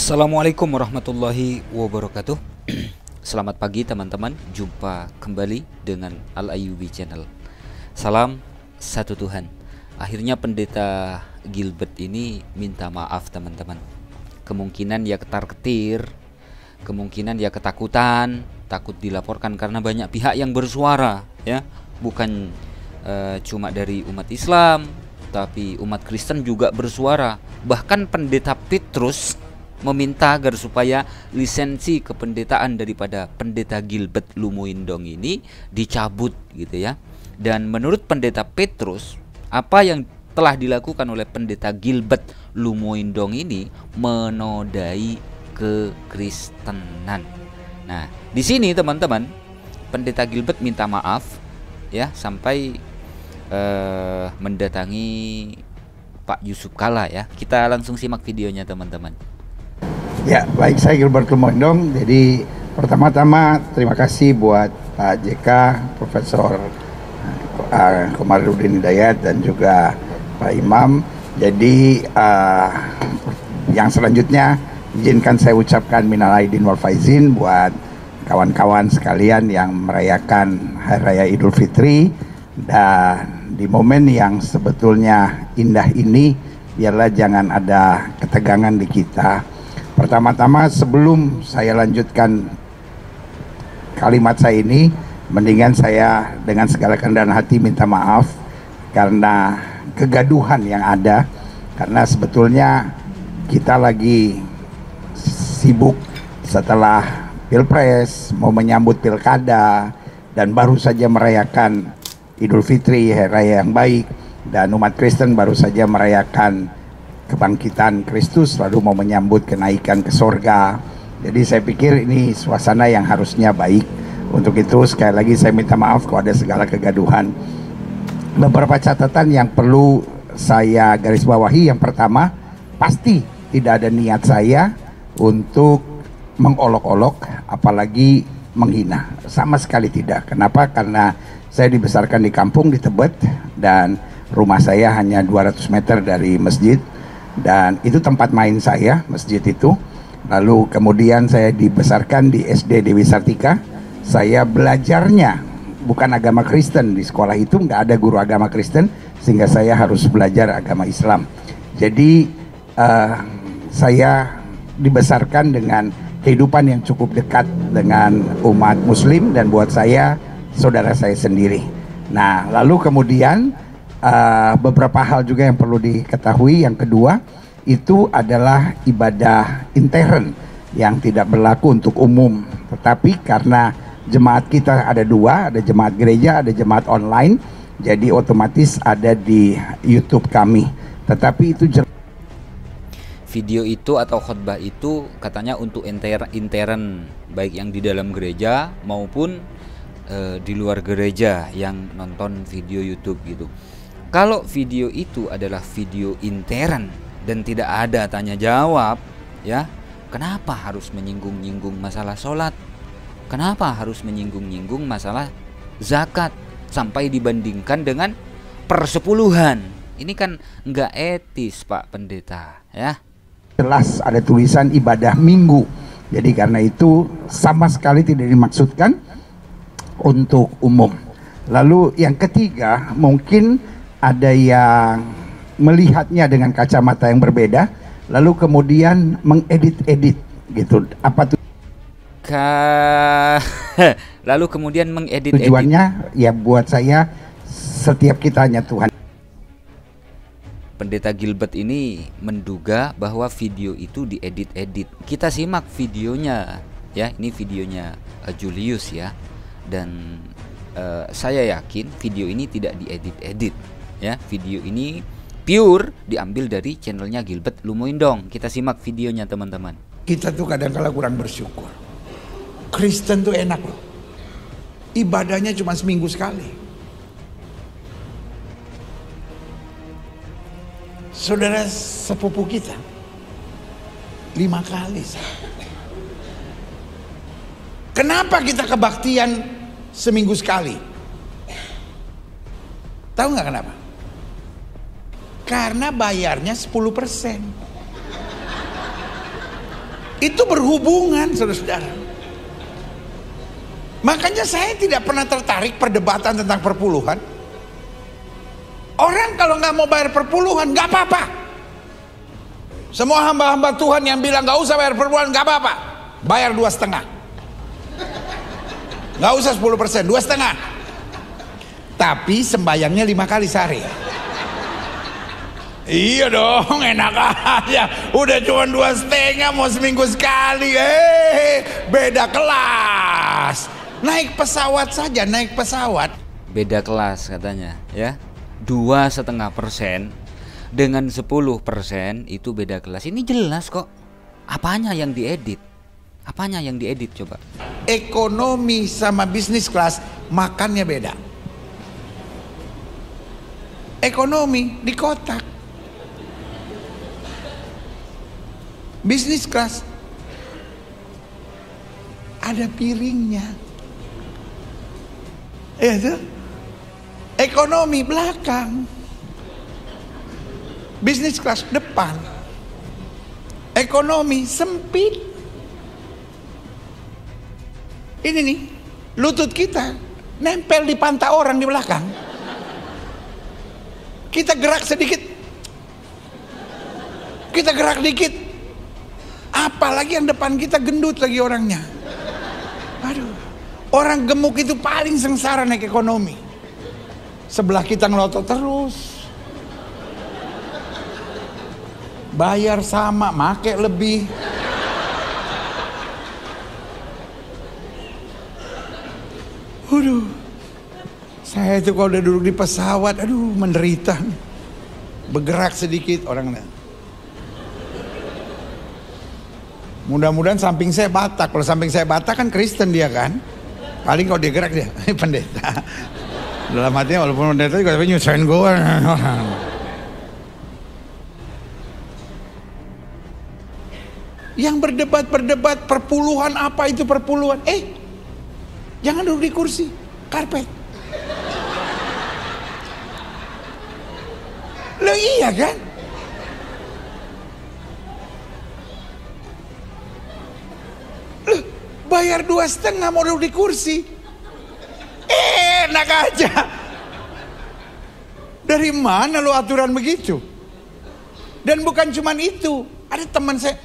Assalamualaikum warahmatullahi wabarakatuh. Selamat pagi teman-teman. Jumpa kembali dengan Al Ayyubi Channel. Salam satu Tuhan. Akhirnya pendeta Gilbert ini minta maaf teman-teman. Kemungkinan ya ketar-ketir, kemungkinan ya ketakutan, takut dilaporkan karena banyak pihak yang bersuara, ya. Bukan cuma dari umat Islam, tapi umat Kristen juga bersuara. Bahkan pendeta Petrus meminta agar supaya lisensi kependetaan daripada pendeta Gilbert Lumuindong ini dicabut gitu ya. Dan menurut pendeta Petrus, apa yang telah dilakukan oleh pendeta Gilbert Lumuindong ini menodai kekristenan. Nah, di sini teman-teman, pendeta Gilbert minta maaf ya sampai mendatangi Pak Yusuf Kalla ya. Kita langsung simak videonya teman-teman. Ya, baik, saya Gilbert Lumuindong. Jadi pertama-tama terima kasih buat Pak JK, Profesor Komarudin Hidayat dan juga Pak Imam. Jadi yang selanjutnya izinkan saya ucapkan minal aidin wal faizin buat kawan-kawan sekalian yang merayakan Hari Raya Idul Fitri. Dan di momen yang sebetulnya indah ini, biarlah jangan ada ketegangan di kita. Pertama-tama sebelum saya lanjutkan kalimat saya ini, mendingan saya dengan segala kerendahan hati minta maaf karena kegaduhan yang ada. Karena sebetulnya kita lagi sibuk setelah Pilpres, mau menyambut Pilkada, dan baru saja merayakan Idul Fitri, Hari Raya yang baik, dan umat Kristen baru saja merayakan kebangkitan Kristus, lalu mau menyambut kenaikan ke sorga. Jadi saya pikir ini suasana yang harusnya baik. Untuk itu sekali lagi saya minta maaf kalau ada segala kegaduhan. Beberapa catatan yang perlu saya garis bawahi. Yang pertama, pasti tidak ada niat saya untuk mengolok-olok apalagi menghina, sama sekali tidak. Kenapa? Karena saya dibesarkan di kampung di Tebet dan rumah saya hanya 200 meter dari masjid. Dan itu tempat main saya, masjid itu. Lalu kemudian saya dibesarkan di SD Dewi Sartika. Saya belajarnya bukan agama Kristen. Di sekolah itu nggak ada guru agama Kristen, sehingga saya harus belajar agama Islam. Jadi saya dibesarkan dengan kehidupan yang cukup dekat dengan umat Muslim, dan buat saya saudara saya sendiri. Nah, lalu kemudian beberapa hal juga yang perlu diketahui. Yang kedua, itu adalah ibadah intern yang tidak berlaku untuk umum. Tetapi karena jemaat kita ada dua, ada jemaat gereja, ada jemaat online, jadi otomatis ada di YouTube kami. Tetapi itu video itu atau khotbah itu katanya untuk intern, baik yang di dalam gereja maupun di luar gereja yang nonton video YouTube gitu. Kalau video itu adalah video intern dan tidak ada tanya jawab, ya, kenapa harus menyinggung-nyinggung masalah sholat? Kenapa harus menyinggung-nyinggung masalah zakat sampai dibandingkan dengan persepuluhan? Ini kan nggak etis, Pak Pendeta, ya. Jelas ada tulisan ibadah minggu. Jadi karena itu sama sekali tidak dimaksudkan untuk umum. Lalu yang ketiga, mungkin ada yang melihatnya dengan kacamata yang berbeda, lalu kemudian mengedit-edit gitu. Apa tuh? Lalu kemudian mengedit-edit. Tujuannya ya buat saya, setiap kita hanya Tuhan. Pendeta Gilbert ini menduga bahwa video itu diedit-edit. Kita simak videonya ya. Ini videonya Julius ya. Dan saya yakin video ini tidak diedit-edit ya. Video ini pure diambil dari channelnya Gilbert Lumuindong. Kita simak videonya teman-teman. Kita tuh kadang-kala kurang bersyukur. Kristen tuh enak loh, ibadahnya cuma seminggu sekali. Saudara sepupu kita 5 kali. Kenapa kita kebaktian seminggu sekali? Tahu nggak kenapa? Karena bayarnya 10%. Itu berhubungan, saudara-saudara. Makanya saya tidak pernah tertarik perdebatan tentang perpuluhan. Orang kalau nggak mau bayar perpuluhan nggak apa-apa. Semua hamba-hamba Tuhan yang bilang nggak usah bayar perpuluhan nggak apa-apa, bayar 2,5. Nggak usah 10%, 2,5. Tapi sembayangnya 5 kali sehari. Iya dong, enak aja. Udah cuma 2,5 mau seminggu sekali. Beda kelas. Naik pesawat saja, naik pesawat. Beda kelas katanya, ya. 2,5% dengan 10% itu beda kelas. Ini jelas kok. Apanya yang diedit? Apanya yang diedit coba? Ekonomi sama bisnis kelas makannya beda. Ekonomi di kotak. Bisnis kelas ada piringnya. Ya tuh. Ekonomi belakang. Bisnis kelas depan. Ekonomi sempit. Ini nih, lutut kita nempel di pantat orang di belakang. Kita gerak sedikit, kita gerak dikit, apalagi yang depan kita gendut lagi orangnya. Aduh, orang gemuk itu paling sengsara naik ekonomi. Sebelah kita ngelotot terus, bayar sama, make lebih. Aduh, saya itu kalau udah duduk di pesawat, aduh menderita. Bergerak sedikit orangnya. Mudah-mudahan samping saya Batak. Kalau samping saya Batak kan Kristen dia kan. Paling kalau dia gerak dia pendeta. Dalam hatinya walaupun pendeta juga tapi nyusahin gue. Yang berdebat perpuluhan, apa itu perpuluhan? Jangan duduk di kursi, karpet. Loh iya kan? Loh, bayar 2,5 mau duduk di kursi. Enak aja. Dari mana lo aturan begitu? Dan bukan cuman itu. Ada teman saya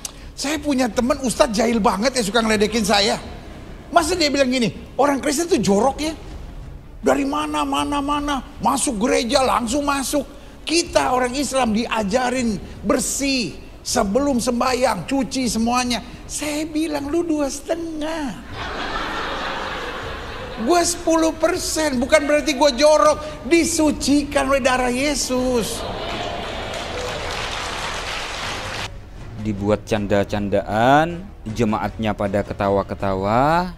punya teman ustadz jahil banget ya, suka ngeledekin saya. Masa dia bilang gini, orang Kristen tuh jorok ya. Dari mana masuk gereja langsung masuk. Kita orang Islam diajarin bersih sebelum sembahyang, cuci semuanya. Saya bilang lu 2,5. Gue 10%, bukan berarti gue jorok. Disucikan oleh darah Yesus. Dibuat canda-candaan, jemaatnya pada ketawa-ketawa.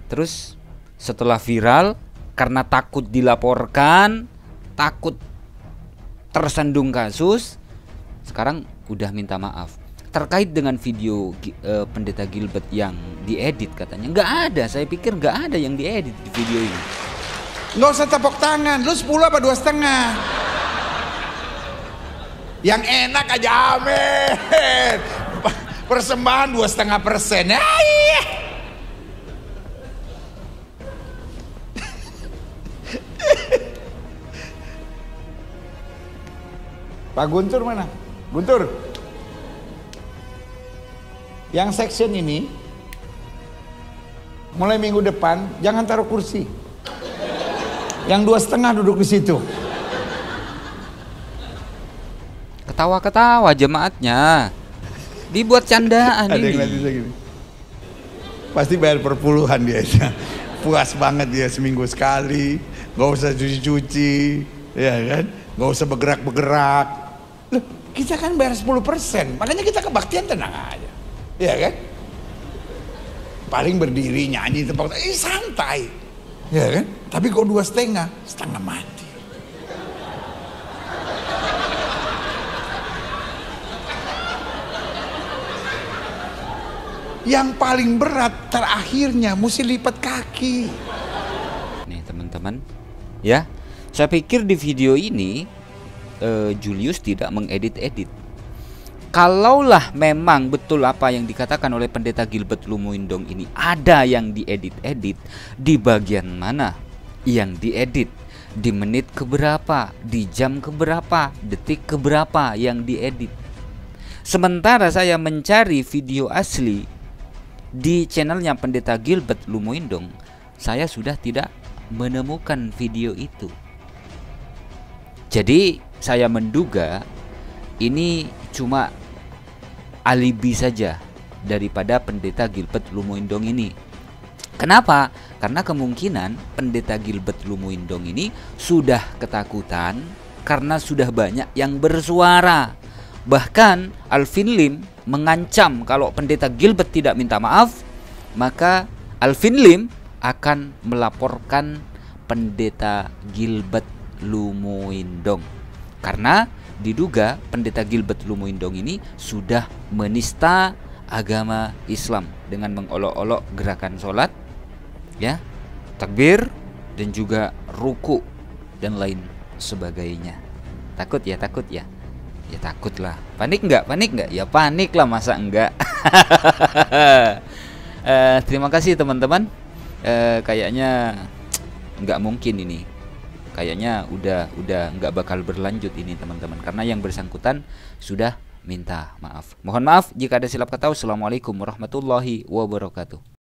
Terus setelah viral, karena takut dilaporkan, takut tersandung kasus, sekarang udah minta maaf. Terkait dengan video pendeta Gilbert yang diedit katanya, nggak ada. Saya pikir nggak ada yang diedit di video ini. Nggak usah tepuk tangan. Lu 10 apa 2,5? Yang enak aja, amin. Persembahan 2,5%. Iya. Pak Guntur mana? Guntur. Yang section ini mulai minggu depan jangan taruh kursi. Yang 2,5 duduk di situ. Ketawa-ketawa jemaatnya. Dibuat candaan Ada ini. yang nanti gini. Pasti bayar perpuluhan dia. Puas banget dia seminggu sekali. Gak usah cuci-cuci, ya kan? Gak usah bergerak-bergerak. Loh, kita kan bayar 10%. Makanya kita kebaktian tenang aja. Ya kan? Paling berdiri nyanyi tempat santai. Ya kan? Tapi kok 2,5, setengah mati. Yang paling berat terakhirnya mesti lipat kaki. Nih teman-teman, ya, saya pikir di video ini Julius tidak mengedit-edit. kalaulah memang betul apa yang dikatakan oleh pendeta Gilbert Lumuindong ini ada yang diedit-edit, di bagian mana yang diedit, di menit keberapa, di jam keberapa, detik keberapa yang diedit. Sementara saya mencari video asli di channelnya pendeta Gilbert Lumuindong, saya sudah tidak menemukan video itu. Jadi saya menduga ini cuma alibi saja daripada pendeta Gilbert Lumuindong ini. Kenapa? Karena kemungkinan pendeta Gilbert Lumuindong ini sudah ketakutan karena sudah banyak yang bersuara. Bahkan Alvin Lim mengancam kalau pendeta Gilbert tidak minta maaf, maka Alvin Lim akan melaporkan pendeta Gilbert Lumuindong, karena diduga pendeta Gilbert Lumuindong ini sudah menista agama Islam dengan mengolok-olok gerakan sholat, ya, takbir, dan juga ruku dan lain sebagainya. Takut ya, takut ya. Ya takut lah. Panik nggak? Panik nggak? Ya panik lah, masa enggak. Terima kasih teman-teman. Kayaknya nggak mungkin ini. Kayaknya udah nggak bakal berlanjut ini teman-teman, karena yang bersangkutan sudah minta maaf. Mohon maaf jika ada silap kata. Wassalamualaikum warahmatullahi wabarakatuh.